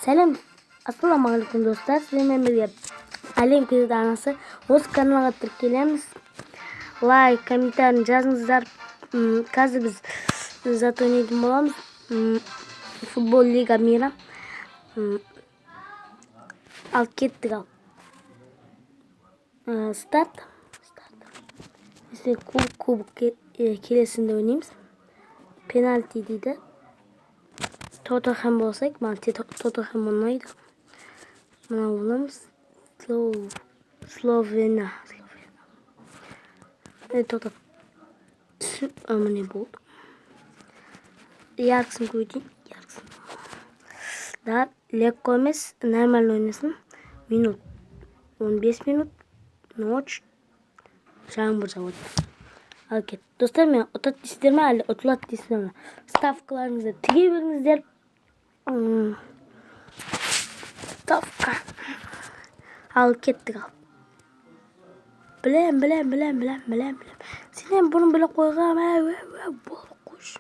Сәлем, ассалаумағалейкум достар, сіздермен бірге әлем анасы осы каналға тіркелеміз. Лайк, комментарий жазыңыздар. Қазір біз зато ойнайтын боламыз. Футбол Лига Мира. Ал кеттік ал. Старт. Бізде кубок келесінде ойнаймыз. Пенальти дейді. Тоттенхэм болсақ, маған Тоттенхэм ұнайды. Мына боламыз. Словена. Міне болды. Ярксын көйтейін. Да, легко емес, нормально ойнасын. Минут. 15 минут. Ночь. Жаңбыр жауады. Ал кет. Достар, мен ұтат дейсіздер ме, әлі ұтылады дейсіздер ме? Ставкаларыңызды тіге беріңіздер. Ставка. Ал кеттік ал. Білем. Сенен бұрын біле қойғам. Бол қош.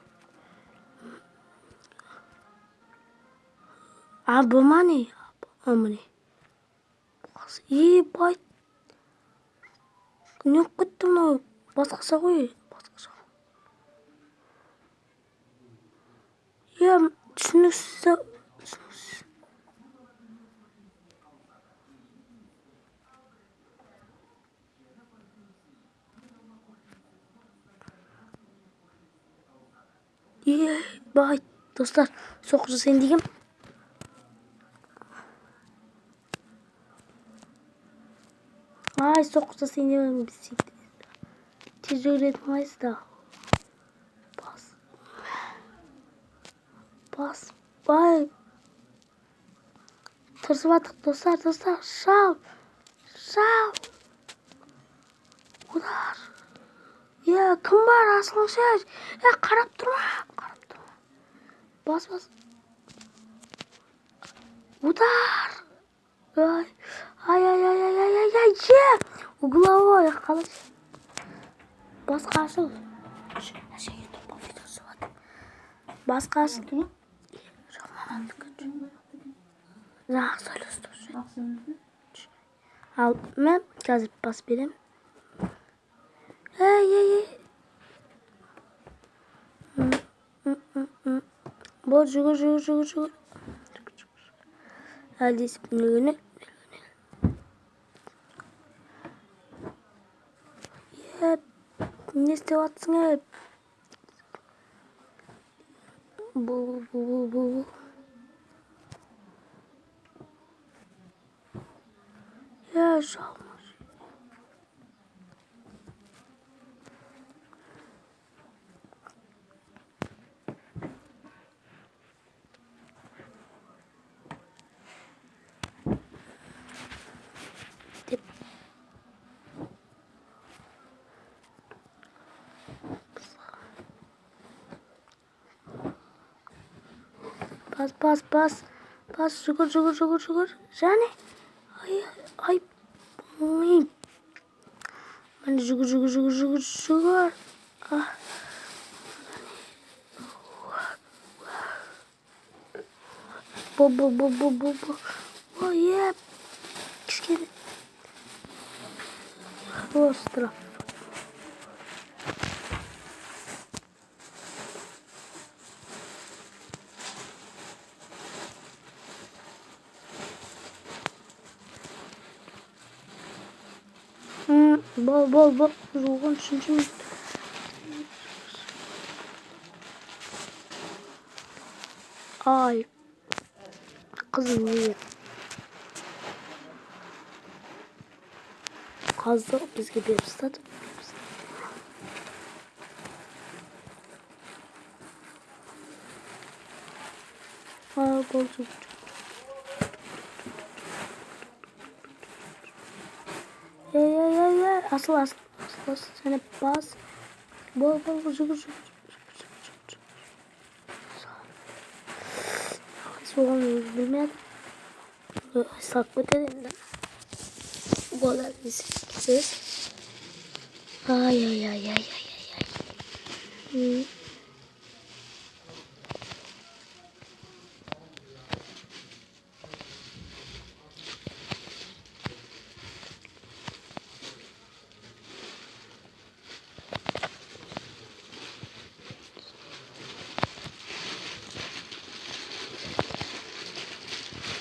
Бұл мане? Міне. Байт. Не қойттым ау? Басқаша қой. Түсініксіз. Байт. Достар, соқыр жасайын дегем. Соқыр жасайын дегем. Тез жүретін ғайсы да. Бас. Бай. Тырсып атық, достар. Шал. Удар. Кім бар асылың сөз? Қарап тұрма. Бас. Удар. Ай. Угловой. Қалай. Басқа ашыл. Басқа ашыл. Ал мен қазір бас берем. Бол жүгір. Әлдесі білгені. Не істеп атсың? Бұл. Жалмаш. Pas, жүгір. Және? Ай. Мен жүгір. Бол. Кішкене. Штраф. Бол. Жоғын үшінші минут. Ай. Қызым не? Қазды бізге беріп ұстады. Бол жүгір. Asıl sana bas. Bol жүгір. Soğan bilmem. Saklı dedim. Gol atmışsınız. Ay.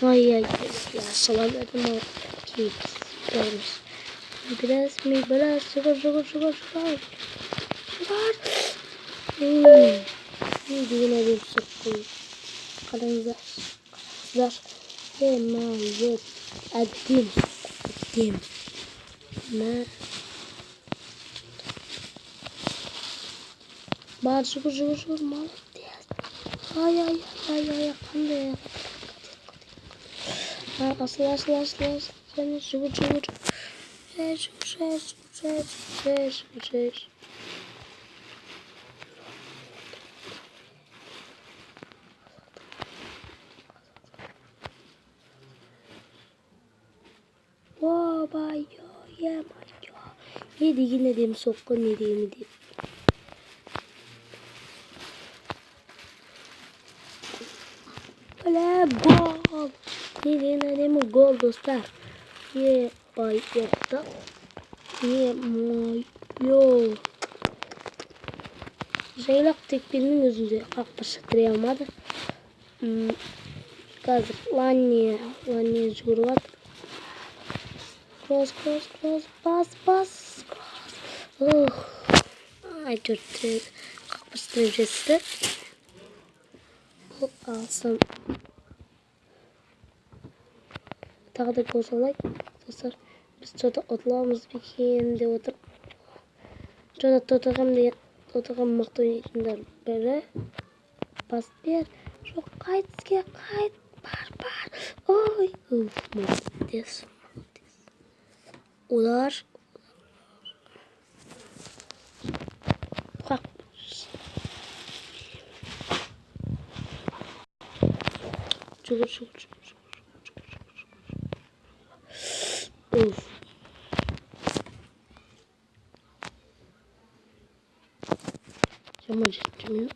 Ay ay ya salamedim o ki görmüş. Biraz şukur. Yine bir soktum. Kadınlar. Emanet ettim. Ne? Bağır şukur mal. Ay kandı. Asıl. Seni şukur. Şukur. Vay ya. Yine dedim sokun ne diyeyim. Böyle gol. Ne diyeyim gol dostlar. Ye bay yokta. Ye mayo. Zeylak tek birinin özünde kaptırıştıramadı. Қазір Лания жүгіріп жатыр. Кросс. Бас. Әйтеуір қақпастырып жетті. Алсам. Тағы да гол салайық. Достар, біз жода ұтыламыз бекен деп отыр. Жода Тоттенхэм мықты ойнайтындар бірі. Пас бер. Жоқ, қайт. Бар. Ой, молодец. Ular. Çukur. Of. Cama ciddim.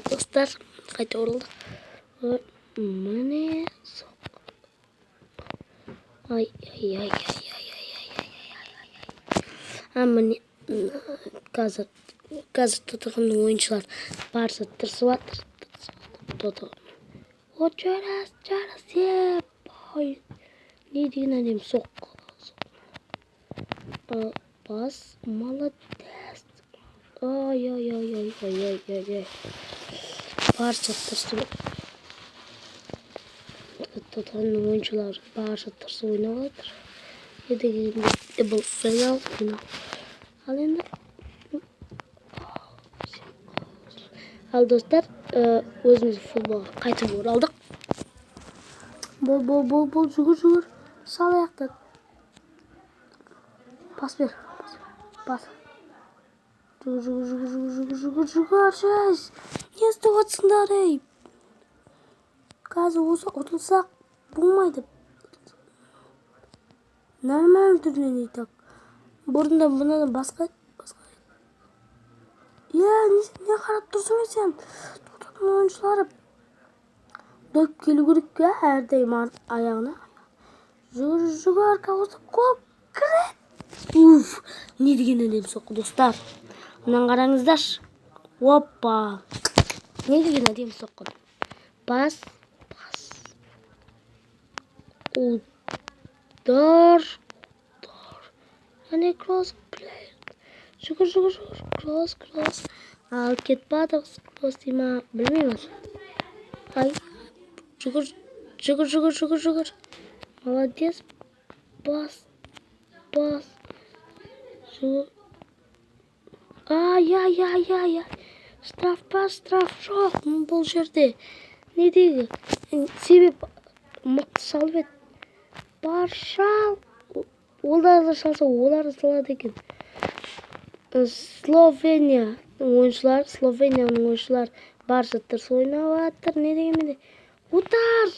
Dostlar қайта оралдық. Міне соқ. Ай. Міне қазір Тоттенхэмнің ойыншылар барса тырысып жатыр. О, жарас. Ой. Не деген әдем соқ. Бас молодец. Ай. Барса тырысып. Тоттенхэмнің ойыншылары барса тырысып ойнап жатыр. Едігенде бұл финал. Ал енді. Ал достар, өзіміз футболға қайтып оралдық. Бол, жүгір. Сал аяқтан. Пас бер. Пас. Жүгір. Не істеп жатсыңдар, ей? Қазір осы ұтылсақ болмайды. Нормально түрінен ейтік. Бұрында бұндан басқа. Не қарап тұрсың сен? Тоттенхэм ойыншылары дойып келу керек әрдайым аяғына. Жүгір қауысып қол кірет. Не деген әлем соққы достар. Мұнан қараңыздар. Опа. Не деген әлем соққы. Пас. Удар. Және кросс. Жүгір. Кросс. Ал кетпады. Кросс дейма. Білмейміз. Ай. Жүгір. Молодец. Бас. Жүгір. Ай. Штраф жоқ. Бұл жерде. Не дейді? Себеп мықты салып еді. Бар шал. Оларды салса, оларды салады екен. Словенияның ойыншылар барса тырс ойнап жатыр. Не дегенменде? Удар!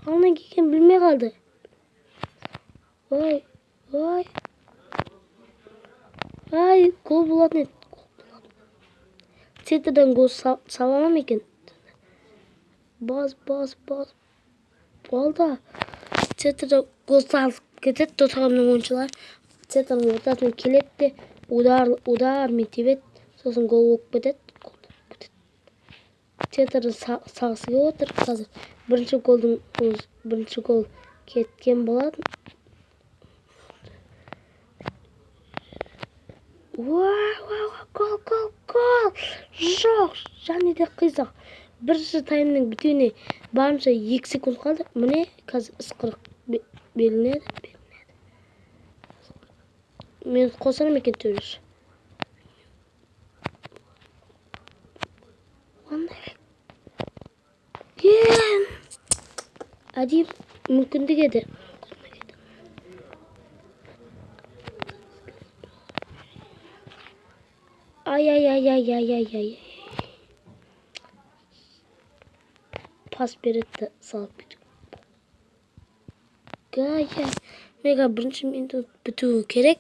Алынан келген білмей қалды. Ой. Ай, гол болатын еді. Центрден гол сала ма екен? Бas. Болды. Центрден гол салып кетеді. Тоттенхэмнің ойыншылары центрдің ортасына келеді де удармен тебеді. Сосын гол болып кетеді. Центрдің сағысы келіп отыр. Қазір бірінші гол кеткен болады. Гол! Жоқ, және де қызық. Бірінші таймның бітуіне барынша 2 секунд қалды. Міне, қазір ысқырық белінеді. Мен қосарым екен төреш. Әдейі мүмкіндік еді. Ай. Pas береді салып кетіп. Мега бірінші минут бітуі керек.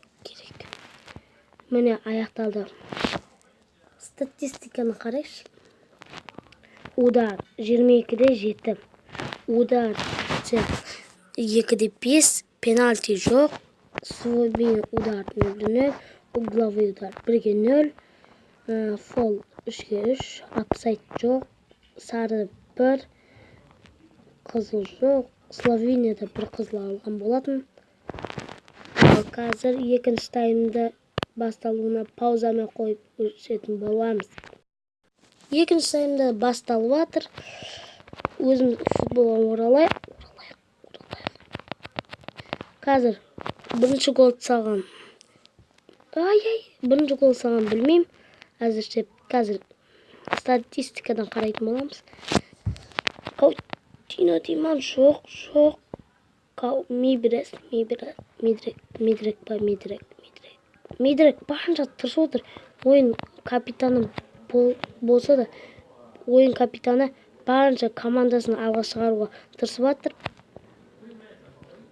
Міне аяқталды. Статистиканы қарайшы. Удар 22-де 7. Удар 2-де 5. Пенальти жоқ. Свободный удар 0-0. Угловой удар 1-ге 0. Фол 3-ге 3. Апсайд жоқ. Сары 1. Қызыл жоқ. Словенияда 1 қызыл алған болатын. Қазір екінші таймда басталуына паузамен қойып көрсететін боламыз. Екінші таймда басталып жатыр. Өзім футболға оралайық. Қазір бірінші гол салған. Бірінші гол салған білмеймін. Әзірше қазір статистикадан қарайтын боламыз. Тино Тиман жоқ. Мидрек барынша тырысып отыр. Ойын капитаны болса да, ойын капитаны барынша командасын алға шығаруға тырысып жатыр.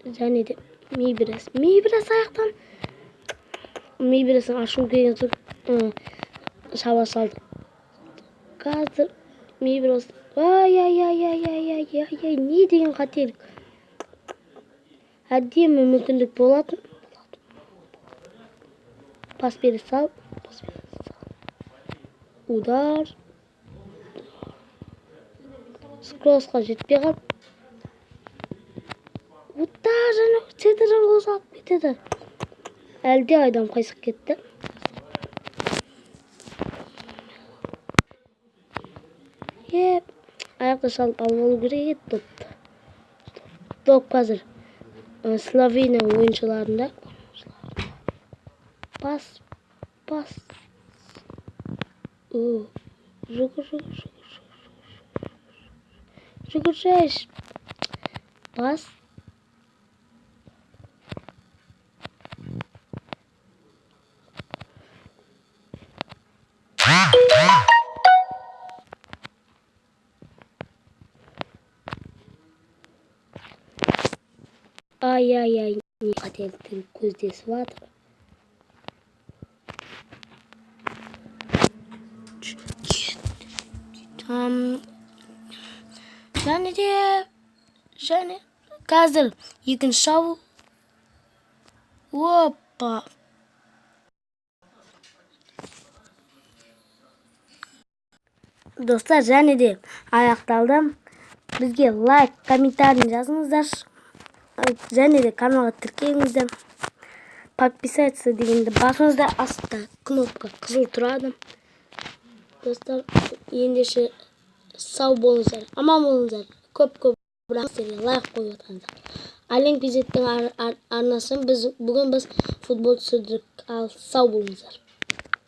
Және де Мейбірес аяқтан. Мейбірестің ашу келген соң шаба салды. Қазір Мейбірес не деген қателік. Әдемі мүмкіндік болатын. Пас бере салып. Удар. Скросқа жетпей қалып. Удар және центрден гол салып кетеді. Әлде айдам қайсық кетті. Аяқта шалып алып алу керек еді доп қазір Словения ойыншыларында. Пас. Жүгір. Пас. Ай, не қателіктің көздесіп жатыр. Және қазір екінші шабуыл. Опа. Достар, және де аяқталды. Бізге лайк, комментарий жазыңыздар. Және де каналға тіркеліңіздер. Подписаться дегенді басыңыздар, астында кнопка қызыл тұрады. Достар, ендеше сау болыңыздар, аман болыңыздар. Көп лайк қойып отырыңыздар. Әлем кезеттің арнасын бүгін біз футбол түсірдік. Ал сау болыңыздар.